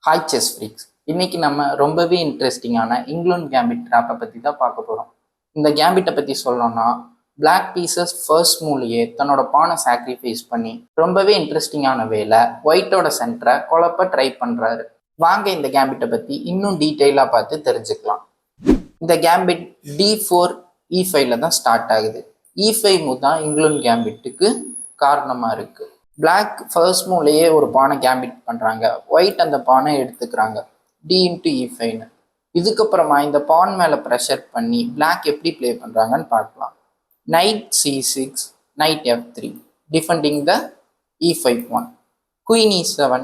Hi chess freaks. இன்னைக்கு நம்ம ரொம்பவே இன்ட்ரெஸ்டிங்கான இங்கிலாந்து கேம்பிட் ட்ராப்பை பற்றி தான் பார்க்க போகிறோம். இந்த கேம்பிட்டை பற்றி சொல்லணும்னா பிளாக் பீசஸ் ஃபர்ஸ்ட் மூலையே தன்னோட பானை சாக்ரிஃபைஸ் பண்ணி ரொம்பவே இன்ட்ரெஸ்டிங்கான வேலை ஒயிட்டோட சென்டரை குழப்ப ட்ரை பண்ணுறாரு. வாங்க இந்த கேம்பிட்டை பற்றி இன்னும் டீட்டெயிலாக பார்த்து தெரிஞ்சுக்கலாம். இந்த கேம்பிட் D4 E5ல தான் ஸ்டார்ட் ஆகுது. E5 மூவ் தான் இங்கிலாந்து கேம்பிட்டுக்கு காரணமாக இருக்குது. பிளாக் ஃபர்ஸ்ட் மூலையே ஒரு பானை கேம்பிட் பண்ணுறாங்க, ஒயிட் அந்த பானை எடுத்துக்கிறாங்க D×E5ன்னு. இதுக்கப்புறமா இந்த பான் மேலே ப்ரெஷர் பண்ணி பிளாக் எப்படி ப்ளே பண்ணுறாங்கன்னு பார்க்கலாம். Knight C6, Knight F3, defending the E5 pawn. Queen E7,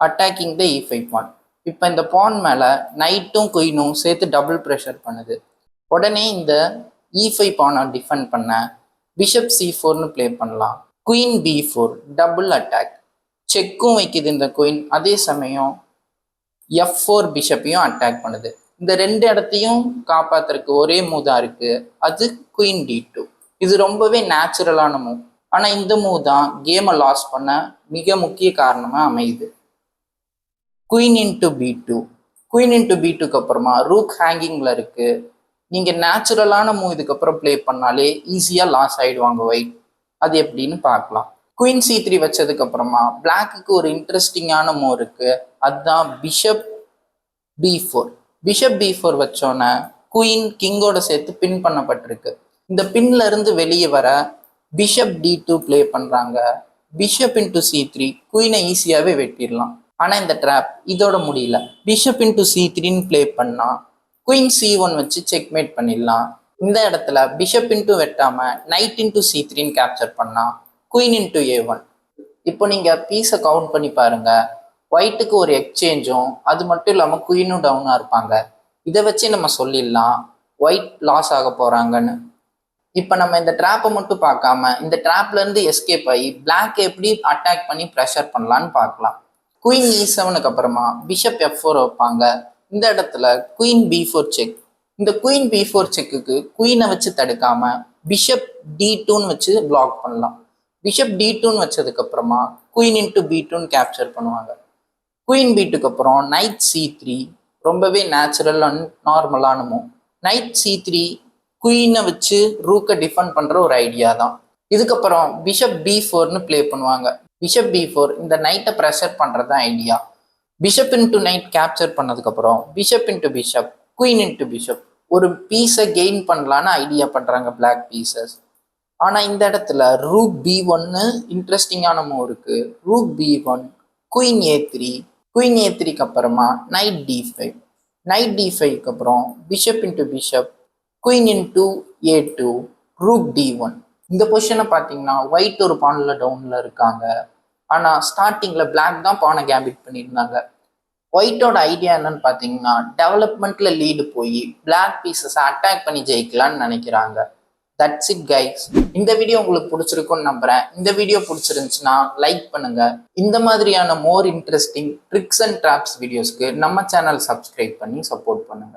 attacking the E5 pawn. இப்போ இந்த பான் மேலே நைட்டும் குயினும் சேர்த்து டபுள் ப்ரெஷர் பண்ணுது. உடனே இந்த E5 பானை டிஃபெண்ட் பண்ண பிஷப் C4ன்னு ப்ளே பண்ணலாம். குயின் B4 டபுள் அட்டாக், செக்கும் வைக்குது இந்த குயின். அதே சமயம் F4 பிஷப்பையும் அட்டாக் பண்ணுது. இந்த ரெண்டு இடத்தையும் காப்பாத்துறதுக்கு ஒரே மூவ் தான் இருக்கு, அது குயின் D2. இது ரொம்பவே நேச்சுரலான மூவ். ஆனா இந்த மூவ் தான் கேமை லாஸ் பண்ண மிக முக்கிய காரணமா அமையுது. Queen into B2. Queen into B2க்கு அப்புறமா ரூக் ஹேங்கிங்ல இருக்கு. நீங்க நேச்சுரலான மூவ் இதுக்கப்புறம் பிளே பண்ணாலே ஈஸியா லாஸ் ஆயிடுவாங்க ஒயிட். அது எப்படின்னு பார்க்கலாம். குயின் C3 வச்சதுக்கு அப்புறமா பிளாக்குக்கு ஒரு இன்ட்ரெஸ்டிங்கான மூவ் இருக்கு, அதுதான் பிஷப் B4. பிஷப் B4 வச்சோன்னே குயின் கிங்கோட சேர்த்து பின் பண்ணப்பட்டிருக்கு. இந்த பின்ல இருந்து வெளியே வர பிஷப் D2 பிளே பண்றாங்க. பிஷப் இன்டு C3 குயினை ஈஸியாவே வெட்டிடலாம். ஆனா இந்த ட்ராப் இதோட முடியல. பிஷப் இன்டு C3ன்னு பிளே பண்ணா குயின் C1 வச்சு செக்மேட் பண்ணிடலாம். இந்த இடத்துல பிஷப் இன்டு வெட்டாம நைட் இன்டு C3ன்னு கேப்சர் பண்ணா குயின் இன்டு A1. இப்போ நீங்க பீஸை கவுண்ட் பண்ணி பாருங்க. ஒயிட்டுக்கு ஒரு எக்ஸ்சேஞ்சும் அது மட்டும் இல்லாம குயினும் டவுனா இருப்பாங்க. இதை வச்சு நம்ம சொல்லிடலாம் ஒயிட் லாஸ் ஆக போறாங்கன்னு. இப்போ நம்ம இந்த ட்ராப்பை மட்டும் பார்க்காம இந்த ட்ராப்ல இருந்து எஸ்கேப் ஆகி பிளாக் எப்படி அட்டாக் பண்ணி ப்ரெஷர் பண்ணலான்னு பார்க்கலாம். குயின் E7க்கு அப்புறமா பிஷப் F4 வைப்பாங்க. இந்த இடத்துல குயின் B4 செக். இந்த குயின் B4 செக்குக்கு குயினை வச்சு தடுக்காம பிஷப் D2ன்னு வச்சு பிளாக் பண்ணலாம். பிஷப் D2ன்னு வச்சதுக்கு அப்புறமா குயின் இன்டு B2ன்னு கேப்சர் பண்ணுவாங்க. குயின் B2க்கு அப்புறம் நைட் C3 ரொம்பவே நேச்சுரல் அண்ட் நார்மலான மூவ். நைட் C3 குயினை வச்சு ரூக்கை டிஃபெண்ட் பண்ற ஒரு ஐடியா தான். இதுக்கப்புறம் பிஷப் B4ன்னு பிளே பண்ணுவாங்க. பிஷப் B4 இந்த நைட்டை ப்ரெஷர் பண்றது தான் idea. Bishop into night capture பண்ணதுக்கு அப்புறம் bishop into bishop, queen into bishop ஒரு பீஸை கெயின் பண்ணலான்னு ஐடியா பண்றாங்க பிளாக் பீசஸ். ஆனா இந்த இடத்துல ரூக் B1ன்னு இன்ட்ரெஸ்டிங்கான மூவ் இருக்கு. Rook B1, queen A3, queen A3க்கு அப்புறமா நைட் D5, நைட் D5க்கு அப்புறம் bishop into bishop, queen into A2, rook D1. இந்த பொசிஷனை பார்த்தீங்கன்னா ஒயிட் ஒரு பான்ல டவுன்ல இருக்காங்க. ஆனா ஸ்டார்டிங்ல பிளாக் தான் பானை கேம்பிட் பண்ணியிருந்தாங்க. ஒயிட்டோட ஐடியா என்னன்னு பார்த்தீங்கன்னா டெவலப்மெண்ட்ல லீடு போய் பிளாக் பீசஸ் அட்டாக் பண்ணி ஜெயிக்கலாம்னு நினைக்கிறாங்க. That's it guys. இந்த வீடியோ உங்களுக்கு பிடிச்சிருக்குன்னு நம்புறேன். இந்த வீடியோ பிடிச்சிருந்துச்சுன்னா லைக் பண்ணுங்க. இந்த மாதிரியான more interesting tricks and traps வீடியோஸ்க்கு நம்ம சேனல் சப்ஸ்கிரைப் பண்ணி சப்போர்ட் பண்ணுங்க.